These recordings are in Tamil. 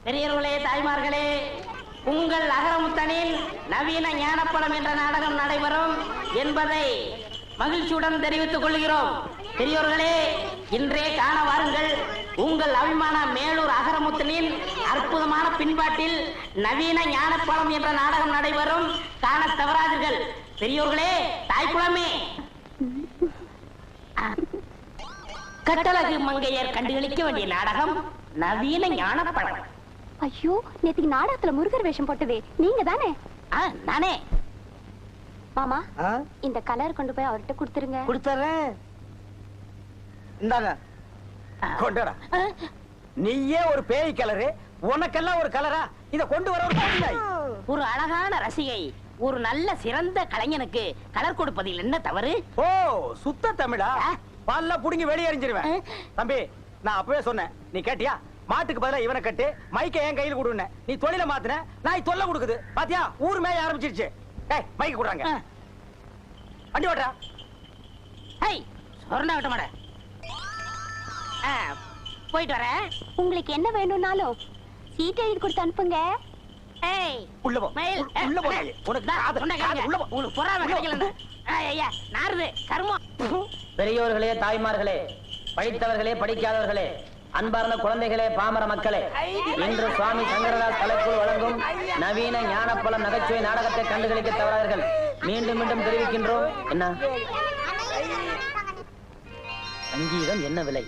பெரியவர்களே, தாய்மார்களே, உங்கள் அகரமுத்தனில் நவீன ஞானப்பழம் என்ற நாடகம் நடைபெறும் என்பதை மகிழ்ச்சியுடன் தெரிவித்துக் கொள்கிறோம். பெரியோர்களே, இன்றே காண வாருங்கள். உங்கள் அபிமான மேலூர் அகரமுத்தனின் அற்புதமான பின்பாட்டில் நவீன ஞானப்பழம் என்ற நாடகம் நடைபெறும். காண தவறாதீர்கள். பெரியோர்களே, தாய்க்குளமே, கட்டழகு மங்கையர் கண்டுகளிக்க வேண்டிய நாடகம் நவீன ஞானப்பழம். ஐயோ, நேத்துக்கு நாடகத்துல முருகர் வேஷம் போட்டதே நீங்க தானே? நானே. மாமா, இந்த கலர் கொண்டு போய் அவர்கிட்ட கொடுத்துருங்க. கொடுத்துறேன். இந்தாங்க கொண்டடா. நீயே ஒரு பேய் கலரு, உனக்கெல்லாம் ஒரு கலரா? இத கொண்டு வர ஒரு அழகான ரசிகை ஒரு நல்ல சிறந்த கலைஞனுக்கு கலர் கொடுப்பதில் என்ன தவறு? ஓ, சுத்த தமிழா? பல்ல புடுங்கி வெளியே எறிஞ்சிருவேன். தம்பி, நான் அப்பவே சொன்னேன், நீ கேட்டியா? மாட்டுக்கு பதிலா இவனை கட்டு, மைக்க என் கையில் கொடுன்னு. நீ தொழில மாத்தின, நான் தொல்லை கொடுக்குது. பாத்தியா, ஊர் மேய ஆரம்பிச்சிருச்சு. ஏய், மைக்க கொடுறாங்க. வண்டி ஓட்டுறா. ஏய், சொர்ணா விட்ட மாட. போயிட்டு வரேன். உங்களுக்கு என்ன வேணும்னாலும் சீட் எழுதி கொடுத்து அனுப்புங்க. ஏய், உள்ள போ. மயில், உள்ள போ. உனக்கு உள்ள போ. உங்களுக்கு பொறாம கிடைக்கல. ஐயா, நாருது கர்மம். பெரியோர்களே, தாய்மார்களே, படித்தவர்களே, படிக்காதவர்களே, அன்பார்ந்த குழந்தைகளே, பாமர மக்களே, இன்று சுவாமி சங்கரதாஸ் கலைக்குழு வழங்கும் நவீன ஞானப்பழம் நகைச்சுவை நாடகத்தை கண்டுகளிக்க தவறார்கள். மீண்டும் மீண்டும் தெரிவிக்கின்றோம். என்ன சங்கீதம் என்ன விலை?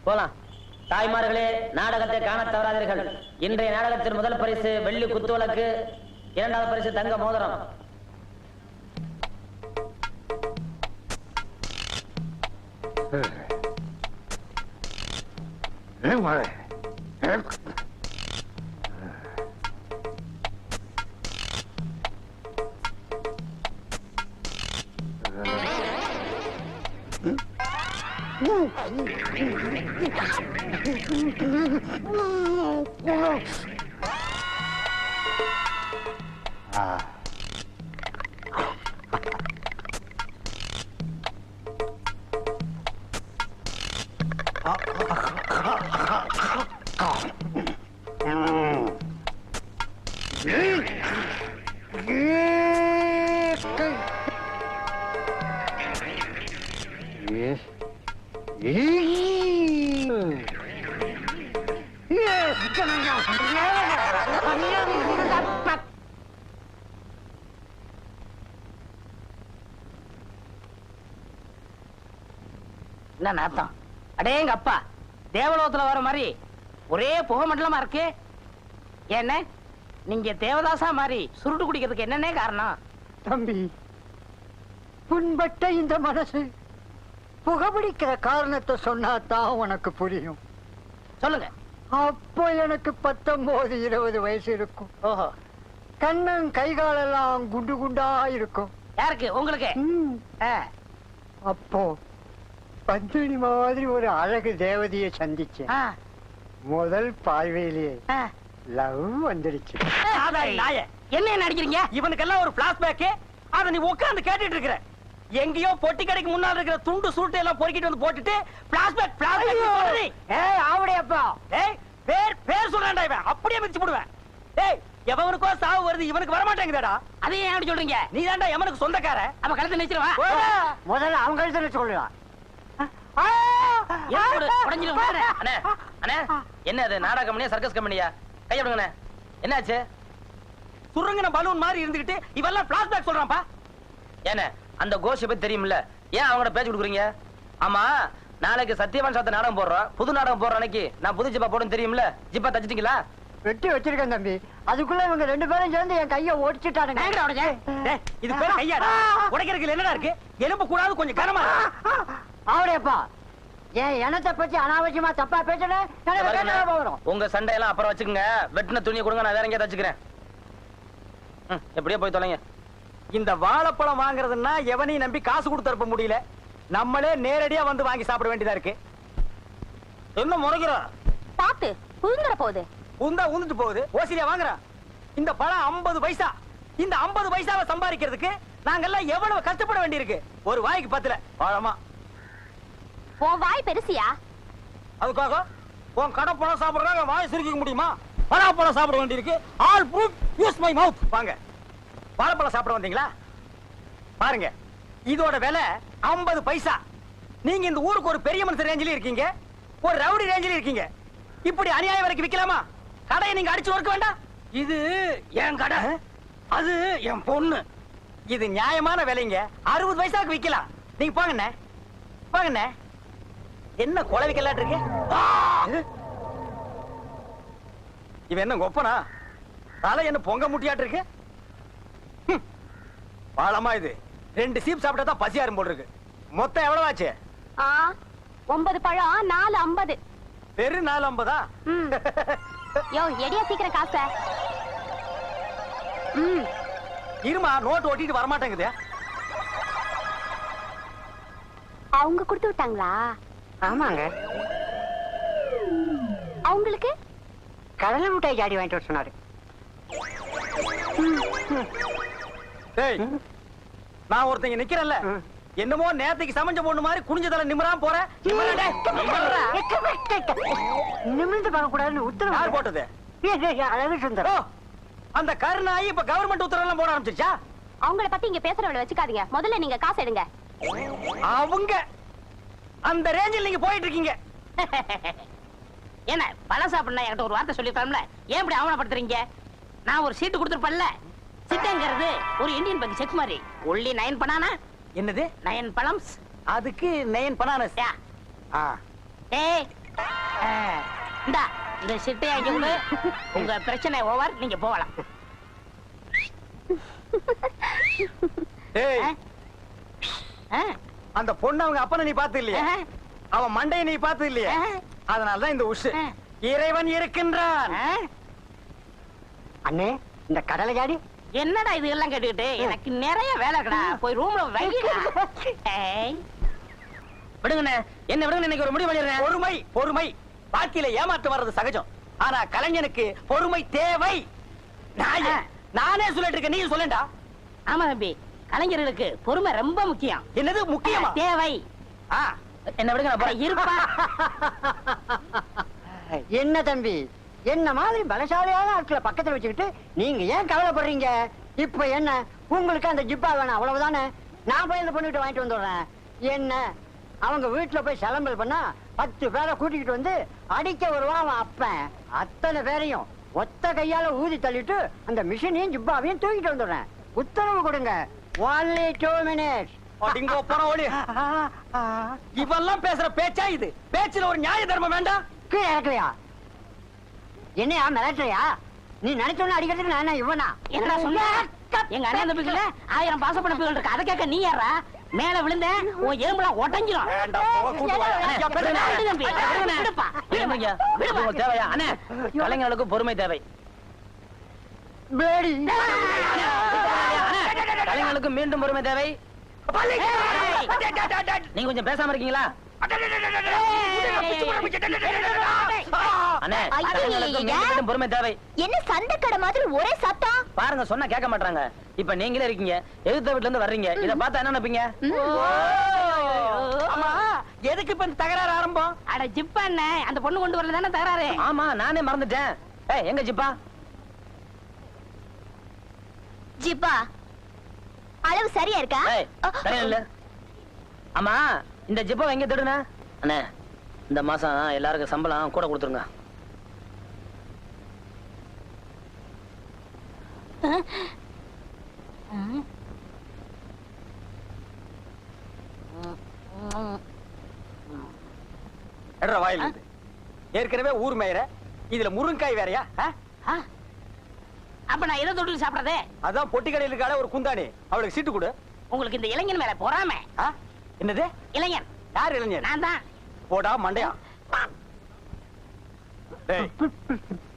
போலாம். தாய்மார்களே, நாடகத்தை காண தவறாதீர்கள். இன்றைய நாடகத்தின் முதல் பரிசு வெள்ளி குத்துவிளக்கு, இரண்டாவது பரிசு தங்க மோதிரம். என்ன நாத்தம்? அடேங்க அப்பா, தேவலோகத்துல வர மாதிரி ஒரே புகை மண்டலமா இருக்கு. என்ன நீங்க தேவதாசா மாதிரி சுருட்டு குடிக்கிறதுக்கு என்னன்னே காரணம்? தம்பி, புண்பட்ட இந்த மனசு புகைப்பிடிக்கிற காரணத்தை சொன்னாதான் உனக்கு புரியும். சொல்லுங்க. அப்போ எனக்கு 19-20 வயசு இருக்கும். ஓஹோ. கண்ணன் கைகாலெல்லாம் குண்டு குண்டா இருக்கும். யாருக்கு? உங்களுக்கு? அப்போ பத்மினி மாதிரி ஒரு அழகு தேவதையை சந்திச்சேன். முதல் பார்வையிலேயே லவ் வந்துடுச்சு. என்ன நடிக்கிறீங்க? இவனுக்கெல்லாம் ஒரு பிளாஷ்பேக். அத நீ உட்கார்ந்து கேட்டுட்டு இருக்கிற. எங்கேயோ பொட்டி கடைக்கு முன்னால இருக்கிற துண்டு சூட்டை எல்லாம் பொறுக்கிட்டு வந்து போட்டுட்டு பிளாஷ்பேக் சொல்றீ. ஏய், ஆவடியப்பா. ஏய், பேர் சொல்றான்டா இவன். அப்படியே மிதிச்சு போடுவேன். ஏய், எவனுக்கோ சாவு வருது, இவனுக்கு வர மாட்டேங்குதா? அதே ஏன் அப்படி சொல்றீங்க? நீ தான்டா எவனுக்கு சொந்தக்கார. அவ கழுத்து நிச்சிருவா. முதல்ல அவங்க கழுத்துல சொல்லலாம். என்ன அது, நாடக கம்பெனியா சர்க்கஸ் கம்பெனியா? கையப்படுங்க. என்னாச்சு? சுருங்கின பலூன் மாதிரி இருந்துகிட்டு இவெல்லாம் பிளாஷ்பேக் சொல்றான்ப்பா. ஏன்னா அந்த கோஷ பத்தி தெரியும்ல, ஏன் அவங்களோட பேச்சு கொடுக்குறீங்க? ஆமா, நாளைக்கு சத்தியவான் சாத்த நாடகம் போடுறோம். புது நாடகம் போடுற அன்னைக்கு நான் புது ஜிப்பா போடுன்னு தெரியும்ல. ஜிப்பா தச்சிட்டீங்களா? வெட்டி வச்சிருக்கேன் தம்பி. அதுக்குள்ள இவங்க 2 பேரும் சேர்ந்து என் கைய ஓடிச்சுட்டானுங்க. இது பேர் கையாடா? உடைக்கிறதுக்கு என்னடா இருக்கு? எலும்பு கூடாது, கொஞ்சம் கனமா. ஆவடியப்பா, ஏன் எனத்தை பத்தி அனாவசியமா தப்பா பேசுறேன். உங்க சண்டையெல்லாம் அப்புறம் வச்சுக்கோங்க. வெட்டின துணியை கொடுங்க, நான் வேற எங்கேயா தச்சுக்கிறேன். எப்படியே போய் தொலைங்க. இந்த வாழைப்பழம் வாங்குறதுன்னா எவனையும் நம்பி காசு கொடுத்து அனுப்ப முடியல. நம்மளே நேரடியா வந்து வாங்கி சாப்பிட வேண்டியதா இருக்கு. என்ன முறைக்கிறோம்? பாத்து புழுங்கற போகுது. உந்துட்டு போகுது. ஓசிரியா வாங்குறான். இந்த பழம் 50 பைசா. இந்த 50 பைசாவை சம்பாதிக்கிறதுக்கு நாங்கெல்லாம் எவ்வளவு கஷ்டப்பட வேண்டியிருக்கு. ஒரு வாய்க்கு 10 பழமா. உன் வாய் பெருசியா? அதுக்காக உன் கடை பழம் சாப்பிடுறாங்க வாய் சுருக்கிக்க முடியுமா? பழம் சாப்பிட வேண்டியிருக்கு. All proof use my mouth. வாங்க, வாழைப்பழம் சாப்பிட வந்தீங்களா? பாருங்க, இதோட விலை 50 பைசா. நீங்க இந்த ஊருக்கு ஒரு பெரிய மனுஷன் ரேஞ்சில இருக்கீங்க, ஒரு ரவுடி ரேஞ்சில இருக்கீங்க. இப்படி அநியாயம் வரைக்கும் விக்கலாமா? கடையை நீங்க அடிச்சு ஒர்க்க வேண்டாம். இது என் கடை, அது என் பொண்ணு. இது நியாயமான விலைங்க. 60 பைசாக்கு விக்கலாம். நீங்க போங்கண்ணே, போங்கண்ணே. என்ன கொலை விக்கலாட்டு இருக்கு? இவன் என்ன கொப்பனா? தலை என்ன பொங்க முட்டியாட்டு இருக்கு? பாலமா இது 2 சீப் சாப்பிட்டா தான் பசியாரும் போல் இருக்கு. மொத்தம் எவ்வளவு ஆச்சு? 9 பழம் 4.50. வெறும் 4.50. யோ, எடியா சீக்கிரம் காச. இருமா, நோட்டு ஓட்டிட்டு வரமாட்டேங்குது. அவங்க கொடுத்து விட்டாங்களா? ஆமாங்க, அவங்களுக்கு கடலை மிட்டாய் ஜாடி வாங்கிட்டு வர சொன்னாரு. டேய், நான் ஒருத்தங்க நிக்கிறேன்ல, என்னமோ நேத்துக்கு சமைஞ்ச பொண்ணு மாதிரி குனிஞ்ச தலை நிமிராம போற. நிமிர்ந்து பார்க்க கூடாதுன்னு யார் உத்தரவு போட்டது? அழகு ஓ, சுந்தரம். அந்த கருணாயி இப்ப கவர்மெண்ட் உத்தரவு எல்லாம் போட ஆரம்பிச்சிருச்சா? அவங்கள பத்தி இங்க பேசுறவள வச்சுக்காதீங்க. முதல்ல நீங்க காசு எடுங்க. அவங்க அந்த ரேஞ்சில் நீங்க போயிட்டு இருக்கீங்க. என்ன பழம் சாப்பிடணும் என்கிட்ட ஒரு வார்த்தை சொல்லிருக்கலாம்ல? ஏன் இப்படி அவமானப்படுத்துறீங்க? நான் ஒரு சீட்டு கொடுத்துருப்பேன்ல. சிட்டுங்கிறது ஒரு இந்தியன் பேங்க் செக் மாதிரி. Only 9 banana. என்னது 9 பழம்ஸ். அதுக்கு 9 பனானஸ். ஏய், இந்தா இந்த சிட்டை அங்க கொடு. உங்க பிரச்சனை ஓவர், நீங்க போகலாம். டேய், ஆ, அந்த பொண்ணு அவங்க அப்பனை நீ பார்த்து இல்லையா? ஆ, அவன் மண்டையை நீ பார்த்து இல்லையா? ஆ. அதனாலதான் இந்த உஷு. ஆ. இறைவன் இருக்கின்றான். ஆ. அண்ணே, இந்த கடலை ஜாடி என்னடா இது எல்லாம் கேட்டுக்கிட்டு? எனக்கு நிறைய வேலை இருக்குடா. போய் ரூம்ல வைங்கடா. ஏய், விடுங்கண்ணே, என்ன விடுங்க, இன்னைக்கு ஒரு முடிவு பண்ணிடுறேன். பொறுமை, பொறுமை. வாழ்க்கையில ஏமாற்றம் வர்றது சகஜம். ஆனா கலைஞனுக்கு பொறுமை தேவை. நானே சொல்லிட்டு இருக்கேன், நீ சொல்லண்டா. ஆமா தம்பி, கலைஞர்களுக்கு பொறுமை ரொம்ப முக்கியம். என்னது முக்கியமா? தேவை. ஆ, என்ன விடுங்க, நான் போறேன். இருப்பா. என்ன தம்பி, என்ன மாதிரி பலசாலியான ஆட்களை பக்கத்துல வச்சுக்கிட்டு நீங்க ஏன் கவலைப்படுறீங்க? இப்ப என்ன உங்களுக்கு அந்த ஜிப்பா வேணாம், அவ்வளவுதானே? நான் போய் இந்த பொண்ணுகிட்ட வாங்கிட்டு வந்துடுறேன். என்ன அவங்க வீட்டுல போய் சலம்பல் பண்ணா 10 பேரை கூட்டிக்கிட்டு வந்து அடிக்க வருவான் அவன் அப்பன். அத்தனை பேரையும் ஒத்த கையால ஊதி தள்ளிட்டு அந்த மிஷினையும் ஜிப்பாவையும் தூக்கிட்டு வந்துடுறேன். உத்தரவு கொடுங்க. only 2 minutes. அடிங்கோ போன ஓடி. இவெல்லாம் பேசுற பேச்சா இது? பேச்சுல ஒரு நியாய தர்மம் வேண்டாம்? கீழே இறக்கலையா? என்னையா மிரட்டுறியா? நீ நினைச்சோன்னு அடிக்கிறதுக்கு நான் என்ன இவனா? என்னடா சொல்ல? எங்க அண்ணன் தம்பிக்குள்ள 1000 பாசப்பட பிள்ளைகள் இருக்கு. அதை கேட்க நீ யாரா? மேல விழுந்த உன் எலும்புலாம் உடைஞ்சிரும். வேண்டாம், போ, கூட்டு வா. ஐயா, விடுடா, விடு தம்பி, விடுப்பா. விடுங்க, உங்களுக்கு தேவையா? அண்ணே, கலைஞர்களுக்கு பொறுமை தேவை. பிளேடி. கலைஞர்களுக்கு மீண்டும் பொறுமை தேவை. நீங்க கொஞ்சம் பேசாம இருக்கீங்களா? அண்ணே, கலைஞர்களுக்கு மீண்டும் பொறுமை தேவை. என்ன சண்டைக்கடை மாதிரி ஒரே சத்தம்? பாருங்க, சொன்னா கேட்க மாட்டாங்க. இப்ப நீங்களே இருக்கீங்க, எதிர்த்த வீட்டுல இருந்து வர்றீங்க. இத பார்த்தா என்ன நினைப்பீங்க? ஆமா, எதுக்கு இப்ப இந்த தகராறு ஆரம்பம்? அட ஜிப்பா அண்ணன், அந்த பொண்ணு கொண்டு வரல தானே தகராறு. ஆமா, நானே மறந்துட்டேன். ஏய், எங்க ஜிப்பா? ஜிப்பா அளவு சரியா இருக்கா? ஏய், சரியா இல்ல. ஆமா, இந்த ஜிப்பா எங்க தேடுன? அண்ணே, இந்த மாசம் எல்லாருக்கும் சம்பளம் கூட கொடுத்துருங்க. எட்ரா வாயில் இருந்து. ஏற்கனவே ஊர் மேயற, இதுல முருங்காய் வேறயா? அப்ப நான் எதை தொட்டு சாப்பிடறதே? அதான் பொட்டி கடையில் இருக்காளே ஒரு குந்தாணி, அவளுக்கு சீட்டு கொடு. உங்களுக்கு இந்த இளைஞன் மேல பொறாம. என்னது இளைஞன்? யார் இளைஞர்? நான் தான். போடா மண்டையா. டேய்,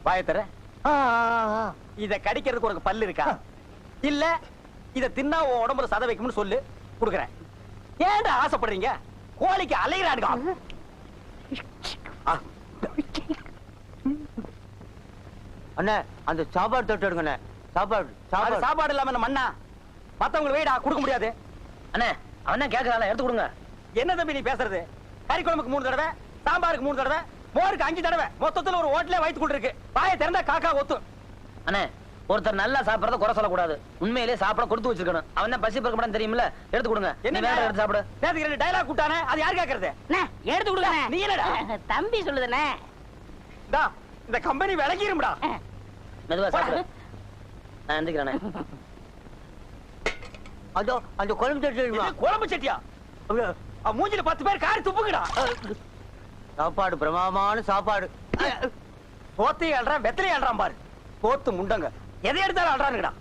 வாயை தர. இத கடிக்கிறதுக்கு உனக்கு பல்லு இருக்கா? இல்ல இத தின்னா உன் உடம்புல சத வைக்கும்னு சொல்லு, குடுக்குறேன். ஏன்டா ஆசைப்படுறீங்க? கோழிக்கு அலைகிறானுங்க. அண்ணே, அந்த சாப்பாடு தொட்டு எடுங்கண்ணே. சாப்பாடு சாப்பாடு இல்லாம என்ன மண்ணா? மத்தவங்களுக்கு வெயிடா கொடுக்க முடியாது. அண்ணே, அவன் தான் கேட்கறான், எடுத்து கொடுங்க. என்ன தம்பி நீ பேசுறது? கறி குழம்புக்கு 3 தடவை, சாம்பாருக்கு 3 தடவை, மோருக்கு 5 தடவை, மொத்தத்துல ஒரு ஹோட்டலே வயித்து கொண்டு இருக்கு. வாயை திறந்தா காக்கா ஒத்தும். அண்ணே ஒருத்தர் நல்லா சாப்பிடறத குறை சொல்லக்கூடாது. உண்மையிலேயே சாப்பிட கொடுத்து வச்சிருக்கணும். அவன் தான் பசி பறக்க மாட்டான்னு தெரியுமில்ல, எடுத்து கொடுங்க. என்ன வேற எடுத்து சாப்பிடு. நேத்துக்கு 2 டயலாக் விட்டானே, அது யார் கேக்குறது? அண்ணே, எடுத்து கொடுங்க. நீ என்னடா? தம்பி சொல்லுதுண்ணே. டா, இந்த கம்பெனி விலகிரும்டா. மெதுவா சாப்பிடு. நான் எந்திரிக்கிறேனே. அதோ அந்த குழம்பு இது குழம்பு சட்டியா? மூஞ்சில 10 பேர் காரி துப்புங்கடா. சாப்பாடு பிரமாதமான சாப்பாடு. சோத்தையும் அல்றான், வெத்தலையும் அல்றான் பாரு. கோத்து முண்டங்க, எதை எடுத்தாலும் அல்றானுங்கடா.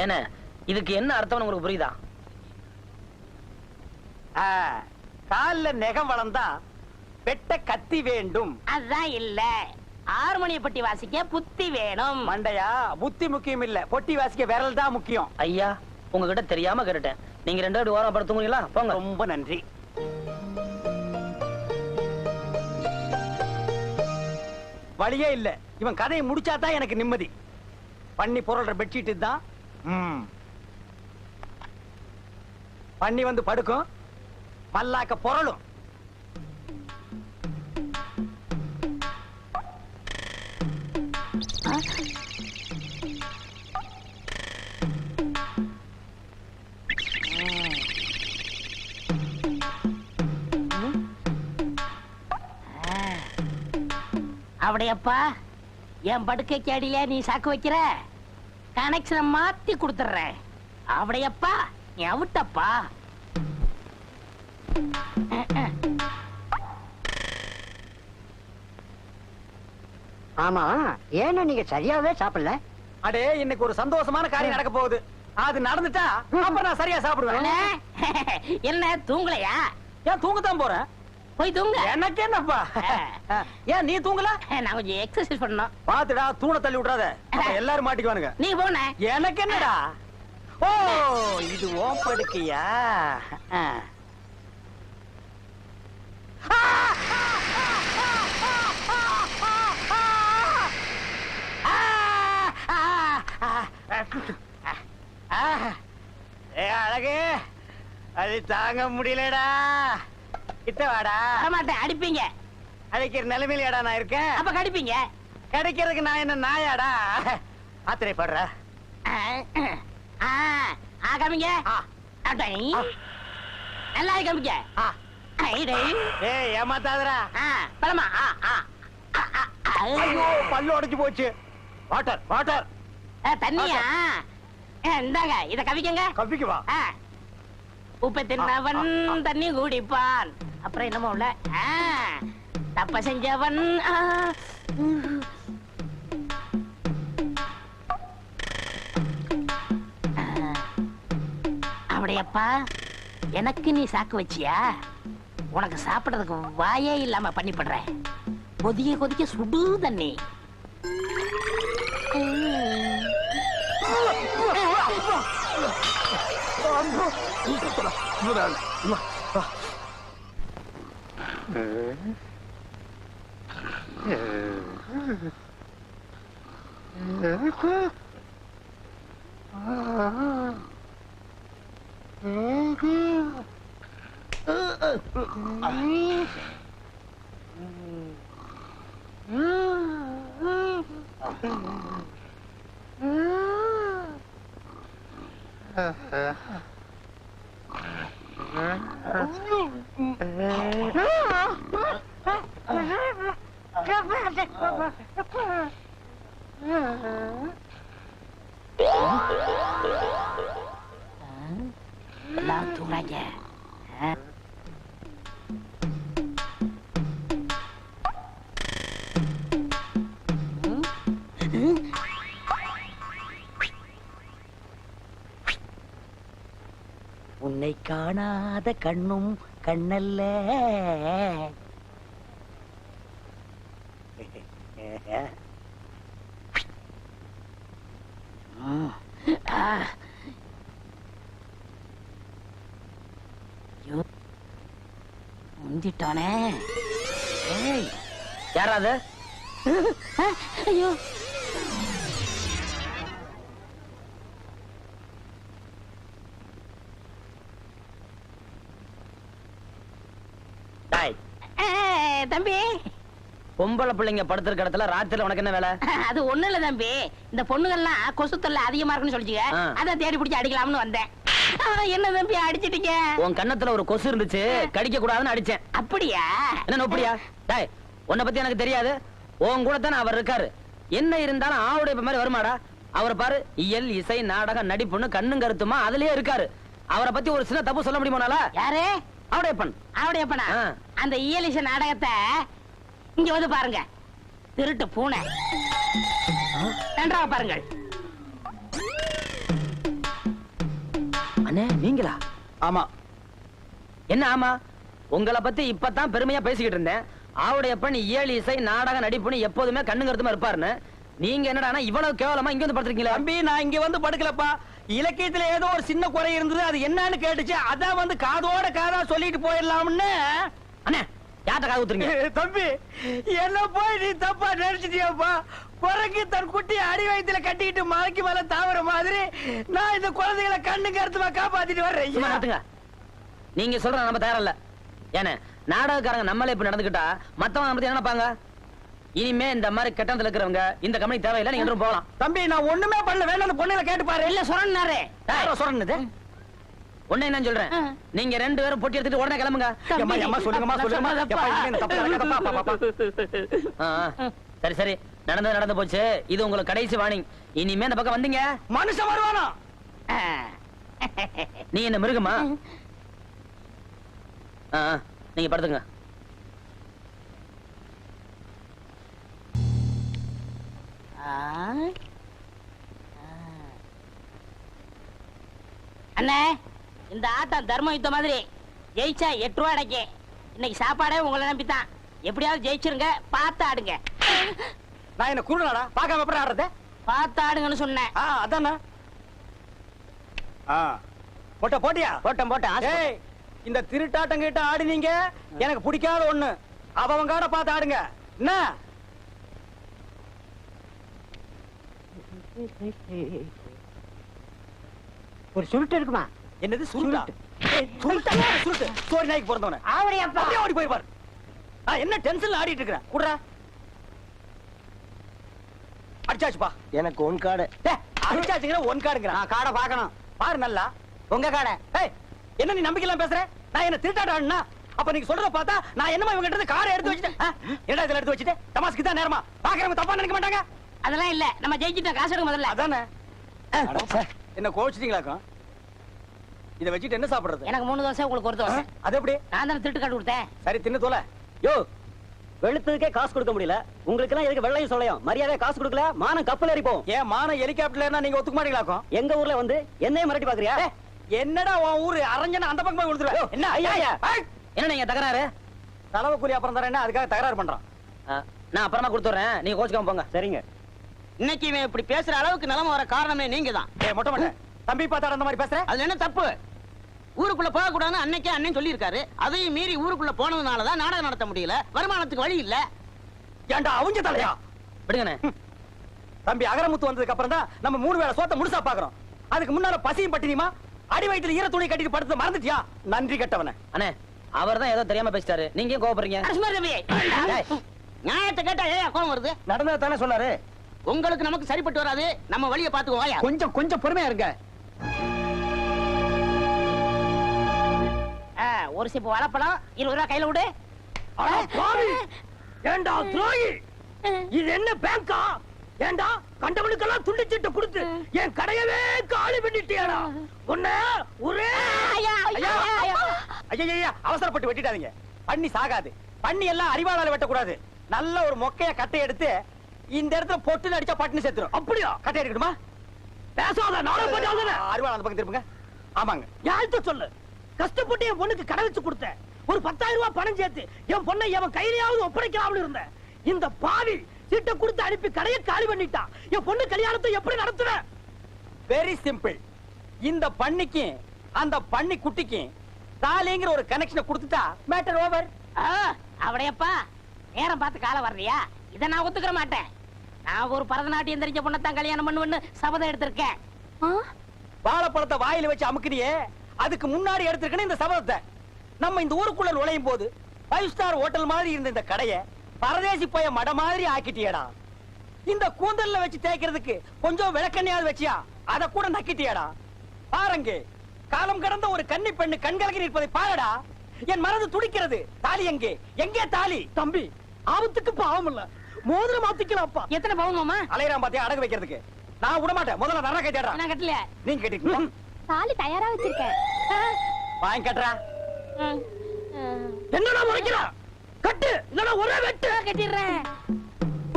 ஏன்னா இதுக்கு என்ன அர்த்தம்னு உங்களுக்கு புரியுதா? கால்ல நெகம் வளர்ந்தா வெட்ட கத்தி வேண்டும். அதான் இல்ல, ஹார்மோனிய பட்டி வாசிக்க புத்தி வேணும். மண்டையா, புத்தி முக்கியம் இல்ல, பொட்டி வாசிக்க விரல் தான் முக்கியம். ஐயா உங்ககிட்ட தெரியாம கேட்டுட்டேன். நீங்க 2 பேரும் ஓரம் படுத்துங்களா? போங்க. ரொம்ப நன்றி. வழியே இல்ல, இவன் கதையை முடிச்சாதான் எனக்கு நிம்மதி. பண்ணி பொருள்ற பெட்ஷீட் தான். பண்ணி வந்து படுக்கும், மல்லாக்க பொருளும். அப்படியப்பா, என் படுக்கைக்கு அடியில நீ சாக்கு வைக்கிற, கனெக்ஷனை மாத்தி கொடுத்துறேன். அப்படியப்பா, நீ அவுட்டப்பா. ஆமா, ஏன்னா நீங்க சரியாவே சாப்பிடல? அடே, இன்னைக்கு ஒரு சந்தோஷமான காரியம் நடக்க போகுது. அது நடந்துட்டா அப்புறம் நான் சரியா சாப்பிடுவேன். அண்ணே, என்ன தூங்கலையா? ஏன் தூங்கத்தான் போறேன். போய் தூங்க. எனக்கு என்னப்பா? ஏன் நீ தூங்கல? நான் கொஞ்சம் எக்ஸசைஸ் பண்ணணும். பாத்துடா, தூண தள்ளி விட்டுறாத, அப்புறம் எல்லாரும் மாட்டிக்குவானுங்க. நீ போன. எனக்கு என்னடா? ஓ, இது ஓம் படுக்கையா? அழகு, அது தாங்க முடியலடா. கிட்ட வாடா. வரமாட்டேன், அடிப்பீங்க. அழைக்கிற நிலைமையிலடா நான் இருக்கேன். அப்ப கடிப்பீங்க. கிடைக்கிறதுக்கு நான் என்ன நாயாடா? ஆத்திரைப்படுற. காமிங்க. நல்லா காமிக்க. ஏய், ஏமாத்தாதடா. பழமா. ஐயோ, பல்லு உடைஞ்சு போச்சு. Water water. தண்ணியா? இந்தாங்க, இத கவிக்கங்க. கவிக்கு வா. உப்பை தின்னவன் தண்ணி குடிப்பான். அப்புறம் என்னமோ உள்ள, தப்ப செஞ்சவன். அப்படியப்பா, எனக்கு நீ சாக்கு வச்சியா? உனக்கு சாப்பிடறதுக்கு வாயே இல்லாம பண்ணிப்படுறேன். கொதிக்க கொதிக்க சுடு தண்ணி. எல்லாம் தூங்காங்க. உன்னை காணாத கண்ணும் கண்ணல்ல. முந்திட்டானே. யாராவது ஐயோ டாய் தம்பி பொம்பளை பிள்ளைங்க படுத்திருக்க இடத்துல ராத்திரில உனக்கு என்ன வேலை? அது ஒண்ணு இல்ல தம்பி, இந்த பொண்ணுகள்லாம் கொசு தொல்லை அதிகமா இருக்குன்னு சொல்லிச்சுங்க, அதான் தேடி பிடிச்சி அடிக்கலாம்னு வந்தேன். என்ன தம்பி அடிச்சிட்டீங்க? உன் கன்னத்துல ஒரு கொசு இருந்துச்சு, கடிக்க கூடாதுன்னு அடிச்சேன். அப்படியா? என்ன நோப்படியா? டாய் உன்னை பத்தி எனக்கு தெரியாது, உன் கூட தானே அவர் இருக்காரு. என்ன இருந்தாலும் ஆவுடைய மாதிரி வருமாடா? அவரை பாரு, இயல் இசை நாடகம் நடிப்புன்னு கண்ணும் கருத்துமா அதுலயே இருக்காரு. அவரை பத்தி ஒரு சின்ன தப்பு சொல்ல முடியுமானால? யாரு? ஆவுடையப்பன். ஆவுடையப்பனா? அந்த இயலிசை நாடகத்தை இங்க வந்து பாருங்க. திருட்டு பூனை நன்றாக பாருங்கள். அண்ணே நீங்களா? ஆமா. என்ன ஆமா? உங்களை பத்தி இப்பதான் பெருமையா பேசிக்கிட்டு இருந்தேன். ஆவுடையப்பன் இயல் இசை நாடக நடிப்புன்னு எப்போதுமே கண்ணு கருத்துமா இருப்பாருன்னு. நீங்க என்னடா இவ்வளவு கேவலமா இங்க வந்து படுத்துருக்கீங்களா? தம்பி நான் இங்க வந்து படுக்கலப்பா, இலக்கியத்துல ஏதோ ஒரு சின்ன குறை இருந்தது, அது என்னன்னு கேட்டுச்சு, அதான் வந்து காதோட காதா சொல்லிட்டு போயிடலாம்னு. அண்ணே யார்ட்ட காது ஊத்துறீங்க? தம்பி என்ன போய் நீ தப்பா நினைச்சிட்டியாப்பா? குரங்கு தன் குட்டி அடி வயித்துல கட்டிக்கிட்டு மலைக்கு மேல தாவற மாதிரி நான் இந்த குழந்தைகளை கண்ணு கருத்துமா காப்பாத்திட்டு வர்றேன். நீங்க சொல்ற நம்ம தயாரில்ல. ஏன்னா நாடகக்காரங்க நம்மளே இப்ப நடந்துக்கிட்டா மத்தவங்க நம்ம என்ன நினைப்பாங்க? இனிமே இந்த மாதிரி கட்டணத்துல இருக்கிறவங்க இந்த கம்பெனி தேவையில்லை, நீங்க என்றும் போகலாம். தம்பி நான் ஒண்ணுமே பண்ணல, வேணும் அந்த பொண்ணுகளை கேட்டு பாரு. இல்ல சொன்னாரு சொன்னது ஒண்ணு என்ன சொல்றேன், நீங்க ரெண்டு பேரும் பொட்டி எடுத்துட்டு உடனே கிளம்புங்க. சரி சரி, நடந்து நடந்து போச்சு. இது உங்களுக்கு கடைசி வார்னிங். இனிமே இந்த பக்கம் வந்தீங்க மனுஷன் வருவானா? நீ என்ன மிருகமா? நீங்க படுத்துங்க. அண்ணே இந்த ஆட்டம் தர்ம யுத்த மாதிரி, ஜெயிச்சா 8 ரூபாய் அடைக்கு. இன்னைக்கு சாப்பாடே உங்களை நம்பித்தான், எப்படியாவது ஜெயிச்சிருங்க, பார்த்து ஆடுங்க. நான் என்ன குருடாடா, பார்க்காம எப்படி ஆடுறது? பார்த்து ஆடுங்கன்னு சொன்னேன். அதானே போட்ட போட்டியா? போட்டேன் போட்டேன். ஏய் இந்த திருட்டாட்டம் கிட்ட ஆடினீங்க எனக்கு பிடிக்காத ஒண்ணு, அவங்க காட பார்த்து ஆடுங்க. என்ன ஒரு சுருட்டு இருக்குமா? என்னது சுருட்டா? சுருட்டு சோரி நாய்க்கு பிறந்தவன அப்படியே ஓடி போயிருப்பாரு. என்ன டென்ஷன்ல ஆடிட்டு இருக்கிறேன்? குடுறா. அடிச்சாச்சுப்பா. எனக்கு ஒன் கார்டு. அடிச்சாச்சுங்கிற ஒன் கார்டுங்கிற. நான் காடை பார்க்கணும். பாரு நல்லா உங்க காடை. ஏய் என்ன நீ நம்பிக்கலாம் பேசுற? நான் என்ன திருட்டாட்டம் ஆடுனா? அப்ப நீங்க சொல்றத பார்த்தா நான் என்னமா இவங்க கிட்ட காரை எடுத்து வச்சிட்டேன். என்னடா இதெல்லாம் எடுத்து வச்சிட்டு தமாஸ்க்கு தான் நேரமா? பாக்குறவங்க தப்பா நினைக்க மாட்டாங்க. அதெல்லாம் இல்ல, நம்ம ஜெயிச்சிட்டோம், காசு எடுக்க முதல்ல. அதானே. என்ன கோவிச்சிட்டீங்களாக்கும்? இத வச்சிட்டு என்ன சாப்பிடுறது? எனக்கு 3 தோசை, உங்களுக்கு 1 தோசை. அது எப்படி? நான் தானே திருட்டு காட்டு கொடுத்தேன். சரி தின்னு தோல. யோ வெளுத்ததுக்கே காசு கொடுக்க முடியல, உங்களுக்கு எல்லாம் எதுக்கு வெள்ளையும் சொல்லையும்? மரியாதை காசு கொடுக்கல மானம் கப்பல் ஏறிப்போம். ஏன் மானம் ஹெலிகாப்டர்ல நீங்க ஒத்துக்க மாட்டீங்களாக்கும்? எங்க ஊர்ல வந்து என்னைய மிரட்டி பாக்குறியா? என்னடா உன் ஊரு அரஞ்சனா அந்த பக்கம் போய் கொடுத்துருவேன். என்ன ஐயா என்ன நீங்க தகராறு? செலவு கூலி அப்புறம் தரேன், அதுக்காக தகராறு பண்றான். நான் அப்புறமா கொடுத்துறேன், நீங்க கோச்சுக்காம போங்க. சரிங்க. இன்னைக்கு இவன் இப்படி பேசுற அளவுக்கு நிலைமை வர காரணமே நீங்க தான். மொட்டை மொட்டை தம்பி பார்த்தாட அந்த மாதிரி பேசுற? அதுல என்ன தப்பு? ஊருக்குள்ள போக கூடாதுன்னு அன்னைக்கே அண்ணன் சொல்லி இருக்காரு. அதையும் மீறி ஊருக்குள்ள போனதுனாலதான் நாடகம் நடத்த முடியல, வருமானத்துக்கு வழி இல்ல. ஏண்டா அவங்க தலையா? விடுங்கண்ணே. தம்பி அகரமுத்து வந்ததுக்கு அப்புறம் தான் நம்ம 3 வேளை சோத்த முழுசா பாக்குறோம். அதுக்கு முன்னால பசியும் பட்டினியுமா அடி வயித்துல ஈர துணி கட்டிட்டு படுத்து மறந்துட்டியா? நன்றி கட்டவனே. அண்ணே அவர் தான் ஏதோ தெரியாம பேசிட்டாரு, நீங்க ஏன் கோவப்படுறீங்க? நியாயத்தை கேட்டா ஏன் கோவம் வருது? நடந்தது தானே சொன்னாரு. உங்களுக்கு நமக்கு சரிப்பட்டு வராது, நம்ம வழியை பாத்துக்குவோம். கொஞ்சம் பொறுமையா இருங்க. ஒரு சிப்பு வாழைப்பழம் 20 ரூபாய் கையில விடு. ஏண்டா துரோகி, இது என்ன பேங்கா? ஏண்டா கண்டவனுக்கெல்லாம் துண்டிச்சிட்டு கொடுத்து என் கடையவே காலி பண்ணிட்டியாடா? உன்ன ஒரே ஐயா அவசரப்பட்டு வெட்டிடாதீங்க. பண்ணி சாகாது. பண்ணி எல்லாம் அறிவாளால வெட்டக்கூடாது. நல்ல ஒரு மொக்கைய கட்டை எடுத்து இந்த இடத்துல பொட்டு அடிச்சா பட்டுன்னு செத்துரும். அப்படியா? கட்டை எடுக்கணுமா? பேசாத நாடகம் பண்ணாத. அறிவாள அந்த பக்கம் திருப்புங்க. ஆமாங்க. யார்கிட்ட சொல்லு? கஷ்டப்பட்டு என் பொண்ணுக்கு கடை வச்சு கொடுத்தேன். ஒரு 10,000 ரூபாய் பணம் சேர்த்து என் பொண்ணை எவன் கையிலாவது ஒப்படைக்கலாம்னு இருந்தேன். இந்த பாவி சீட்டை கொடுத்து அனுப்பி கடையை காலி பண்ணிட்டான். என் பொண்ணு கல்யாணத்தை எப்படி நடத்துவேன்? Very simple. இந்த பண்ணிக்கு அந்த பண்ணி குட்டிக்கு தாலிங்கிற ஒரு கனெக்ஷனை கொடுத்துட்டா மேட்டர் ஓவர். அவடையப்பா நேரம் பார்த்து காலம் வர்றியா? இதை நான் ஒத்துக்கிற மாட்டேன். நான் ஒரு பரதநாட்டியம் தெரிஞ்ச பொண்ணத்தான் கல்யாணம் பண்ணுவேன்னு சபதம் எடுத்திருக்கேன். வாழைப்பழத்தை வாயில வச்சு அமுக்குனியே, அதுக்கு முன்னாடி எடுத்திருக்கணும் இந்த சபதத்தை. நம்ம இந்த ஊருக்குள்ள நுழையும் போது 5 ஸ்டார் ஹோட்டல் மாதிரி இருந்த இந்த கடையை பரதேசி போய மட மாதிரி ஆக்கிட்டியடா. இந்த கூந்தல்ல வச்சு தேய்க்கிறதுக்கு கொஞ்சம் விளக்கண்ணையாவது வச்சியா, அத கூட நக்கிட்டியடா. பாருங்க, காலம் கடந்த ஒரு கன்னி பெண்ணு கண்கலங்கி நிற்பதை பாருடா. என் மனது துடிக்கிறது. தாலி எங்கே? எங்கே தாலி? தம்பி, ஆபத்துக்கு பாவம் இல்ல, மோதிரம் மாத்திக்கலாம்ப்பா. எத்தனை பவுன் மாமா? அலையறான் பாத்தியா அடகு வைக்கிறதுக்கு. நான் விட மாட்டேன். முதல்ல நரக கேட்டா. நான் கட்டல. நீங்க கேட்டீங்க. தாலி தயாரா வச்சிருக்கேன். வாங்கி கட்டுறா. என்னடா முறைக்கிறா? கட்டு, இல்லனா ஒரே வெட்டு. கட்டிடுறேன்.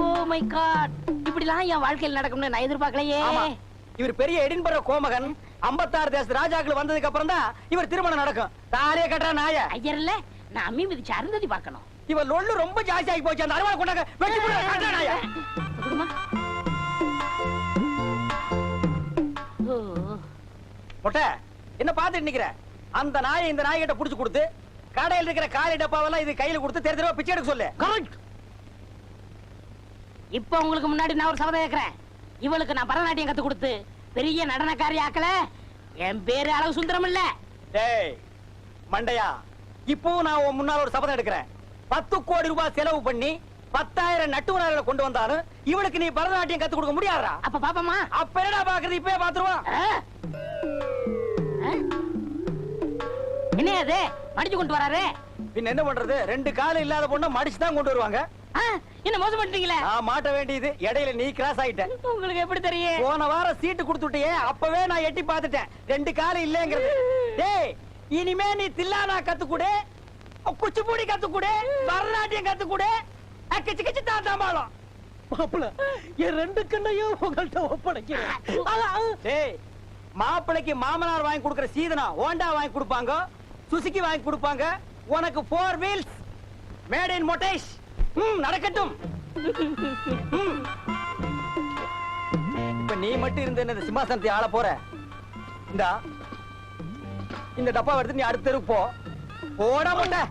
ஓ மை காட், இப்படிலாம் என் வாழ்க்கையில் நடக்கும்னு நான் எதிர்பார்க்கலையே. ஆமா, இவர் பெரிய எடின்பரோ கோமகன். 56 தேச ராஜாக்கள் வந்ததுக்கு அப்புறம் தான் இவர் திருமணம் நடக்கும். தாலியே கட்டுற நாய. ஐயர் இல்ல, நான் அம்மி மிதிச்சு அருந்ததி பார்க்கணும். இவர் லொள்ளு ரொம்ப ஜாஸ்தி ஆகி போச்சு. அந்த அருவாளை கொண்டாங்க, வெட்டி போடுங்க, கட்டுற நாய. குடுமா. ஓ, மொட்டை, என்ன பாத்துட்டு நிக்கிற? அந்த நாயை இந்த நாய்கிட்ட புடிச்சு கொடுத்து கடையில் இருக்கிற காலி டப்பாவெல்லாம் இது கையில கொடுத்து தெரு தெருவா பிச்சை எடுக்க சொல்லு. கரெக்ட். இப்ப உங்களுக்கு முன்னாடி நான் ஒரு சபதம் கேட்கிறேன். இவளுக்கு நான் பரதநாட்டியம் கத்து கொடுத்து பெரிய நடனக்காரி ஆக்கல. என் பேரு அளவு சுந்தரம் இல்ல. டேய் மண்டையா, இப்போ நான் உன் முன்னால ஒரு சபதம் எடுக்கிறேன். 10 கோடி ரூபாய் செலவு பண்ணி 10,000 நட்டுவனார்களை கொண்டு வந்தாலும் இவளுக்கு நீ பரதநாட்டியம் கத்து கொடுக்க முடியாதா? அப்ப பாப்பமா. அப்ப என்னடா பாக்குறது? இப்பவே பாத்துருவான். என்ன அது மடிச்சு கொண்டு வராரு? பின்ன என்ன பண்றது? 2 கால் இல்லாத பொண்ணை மடிச்சு தான் கொண்டு வருவாங்க. என்ன மோசம் பண்ணிட்டீங்களே? நான் மாட்ட வேண்டியது இடையில நீ கிராஸ் ஆயிட்ட. உங்களுக்கு எப்படி தெரியும்? போன வாரம் சீட்டு கொடுத்துட்டியே, அப்பவே நான் எட்டி பார்த்துட்டேன் 2 கால் இல்லங்கிறது. டேய், இனிமே நீ தில்லானா கத்துக்குடு, குச்சிப்புடி கத்துக்குடு, பரதநாட்டியம் கத்துக்குடு, கிச்சு கிச்சு தாத்தாம்பாளம். மாப்பிள, என் 2 கண்ணையும் உங்கள்ட்ட ஒப்படைக்கிறேன். டேய், மாப்பிளைக்கு மாமனார் வாங்கி கொடுக்கிற சீதனா ஹோண்டா வாங்கி கொடுப்பாங்க, சுசுகி வாங்கி கொடுப்பாங்க. உனக்கு 4 வீல்ஸ் மேட் இன் மொட்டேஷ். நடக்கட்டும். இப்ப நீ மட்டும் இருந்த இந்த சிம்மாசனத்தை ஆள போற. இந்த டப்பா எடுத்து நீ அடுத்த தெருக்கு போ. போடா மொட்டை.